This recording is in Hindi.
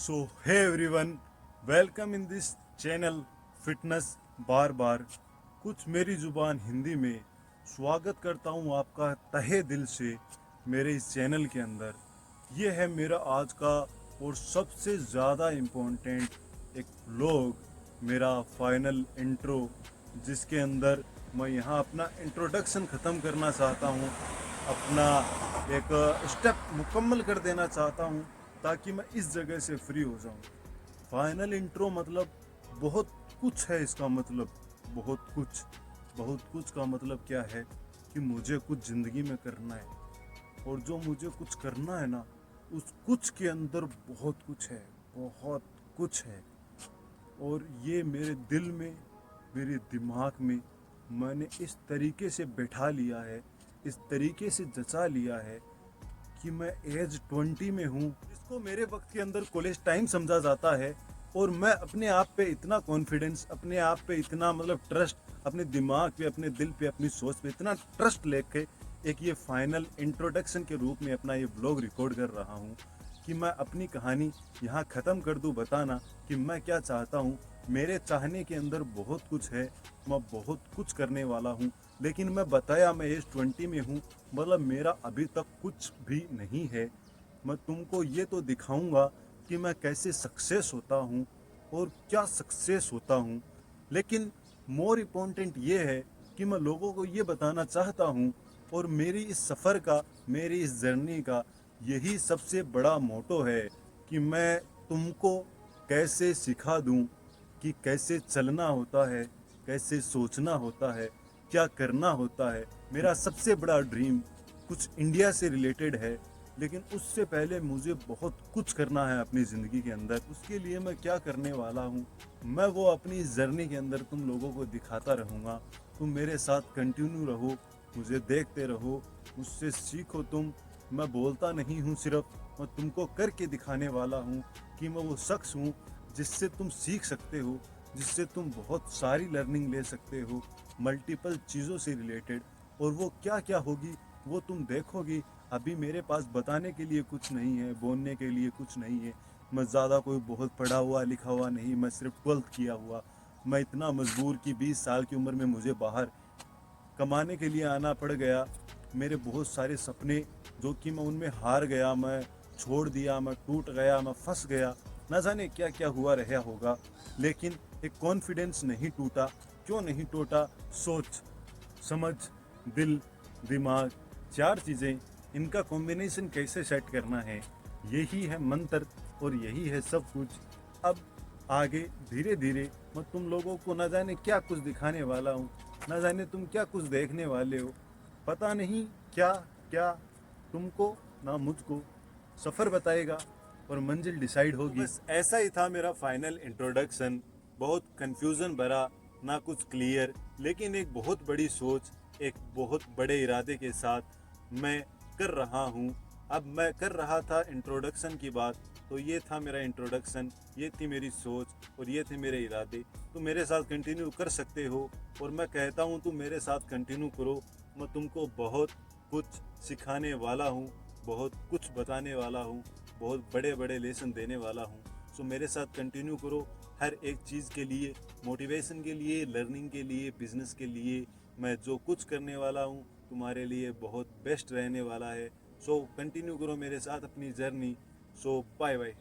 So hey everyone, welcome in this channel fitness बार बार। कुछ मेरी ज़ुबान हिंदी में स्वागत करता हूँ आपका तहे दिल से मेरे इस चैनल के अंदर। ये है मेरा आज का और सबसे ज़्यादा इम्पोर्टेंट एक व्लॉग, मेरा फाइनल इंट्रो, जिसके अंदर मैं यहाँ अपना इंट्रोडक्शन ख़त्म करना चाहता हूँ, अपना एक स्टेप मुकम्मल कर देना चाहता हूँ ताकि मैं इस जगह से फ्री हो जाऊँ। फाइनल इंट्रो मतलब बहुत कुछ है इसका मतलब, बहुत कुछ। बहुत कुछ का मतलब क्या है कि मुझे कुछ ज़िंदगी में करना है, और जो मुझे कुछ करना है ना, उस कुछ के अंदर बहुत कुछ है, बहुत कुछ है। और ये मेरे दिल में, मेरे दिमाग में मैंने इस तरीके से बैठा लिया है, इस तरीके से जचा लिया है कि मैं एज 20 में हूँ, इसको मेरे वक्त के अंदर कॉलेज टाइम समझा जाता है। और मैं अपने आप पे इतना कॉन्फिडेंस, अपने आप पे इतना मतलब ट्रस्ट, अपने दिमाग पे, अपने दिल पे, अपनी सोच पे इतना ट्रस्ट लेके एक ये फाइनल इंट्रोडक्शन के रूप में अपना ये व्लॉग रिकॉर्ड कर रहा हूँ कि मैं अपनी कहानी यहाँ ख़त्म कर दूँ, बताना कि मैं क्या चाहता हूँ। मेरे चाहने के अंदर बहुत कुछ है, मैं बहुत कुछ करने वाला हूँ, लेकिन मैं बताया मैं एज 20 में हूँ, मतलब मेरा अभी तक कुछ भी नहीं है। मैं तुमको ये तो दिखाऊंगा कि मैं कैसे सक्सेस होता हूँ और क्या सक्सेस होता हूँ, लेकिन मोर इम्पोर्टेंट ये है कि मैं लोगों को ये बताना चाहता हूँ, और मेरी इस सफ़र का, मेरी इस जर्नी का यही सबसे बड़ा मोटो है कि मैं तुमको कैसे सिखा दूँ कि कैसे चलना होता है, कैसे सोचना होता है, क्या करना होता है। मेरा सबसे बड़ा ड्रीम कुछ इंडिया से रिलेटेड है, लेकिन उससे पहले मुझे बहुत कुछ करना है अपनी ज़िंदगी के अंदर। उसके लिए मैं क्या करने वाला हूँ, मैं वो अपनी जर्नी के अंदर तुम लोगों को दिखाता रहूँगा। तुम मेरे साथ कंटिन्यू रहो, मुझे देखते रहो, मुझसे सीखो तुम। मैं बोलता नहीं हूँ सिर्फ, मैं तुमको करके दिखाने वाला हूँ कि मैं वो शख्स हूँ जिससे तुम सीख सकते हो, जिससे तुम बहुत सारी लर्निंग ले सकते हो मल्टीपल चीज़ों से रिलेटेड। और वो क्या क्या होगी वो तुम देखोगी। अभी मेरे पास बताने के लिए कुछ नहीं है, बोलने के लिए कुछ नहीं है। मैं ज़्यादा कोई बहुत पढ़ा हुआ लिखा हुआ नहीं, मैं सिर्फ 12th किया हुआ। मैं इतना मजबूर कि 20 साल की उम्र में मुझे बाहर कमाने के लिए आना पड़ गया। मेरे बहुत सारे सपने जो कि मैं उनमें हार गया, मैं छोड़ दिया, मैं टूट गया, मैं फंस गया, न जाने क्या क्या हुआ रहा होगा, लेकिन एक कॉन्फिडेंस नहीं टूटा। क्यों नहीं टूटा? सोच समझ, दिल, दिमाग, चार चीज़ें, इनका कॉम्बिनेशन कैसे सेट करना है, यही है मंत्र और यही है सब कुछ। अब आगे धीरे धीरे मैं तुम लोगों को न जाने क्या कुछ दिखाने वाला हूँ, न जाने तुम क्या कुछ देखने वाले हो। पता नहीं क्या क्या तुमको ना मुझको सफ़र बताएगा और मंजिल डिसाइड होगी। तो बस ऐसा ही था मेरा फाइनल इंट्रोडक्शन। बहुत कंफ्यूजन भरा, ना कुछ क्लियर, लेकिन एक बहुत बड़ी सोच, एक बहुत बड़े इरादे के साथ मैं कर रहा हूँ। अब मैं कर रहा था इंट्रोडक्शन की बात, तो ये था मेरा इंट्रोडक्शन, ये थी मेरी सोच और ये थे मेरे इरादे। तुम मेरे साथ कंटिन्यू कर सकते हो, और मैं कहता हूँ तुम मेरे साथ कंटिन्यू करो। मैं तुमको बहुत कुछ सिखाने वाला हूँ, बहुत कुछ बताने वाला हूँ, बहुत बड़े बड़े लेसन देने वाला हूँ। सो मेरे साथ कंटिन्यू करो हर एक चीज़ के लिए, मोटिवेशन के लिए, लर्निंग के लिए, बिजनेस के लिए। मैं जो कुछ करने वाला हूँ तुम्हारे लिए बहुत बेस्ट रहने वाला है। सो कंटिन्यू करो मेरे साथ अपनी जर्नी। सो बाय बाय।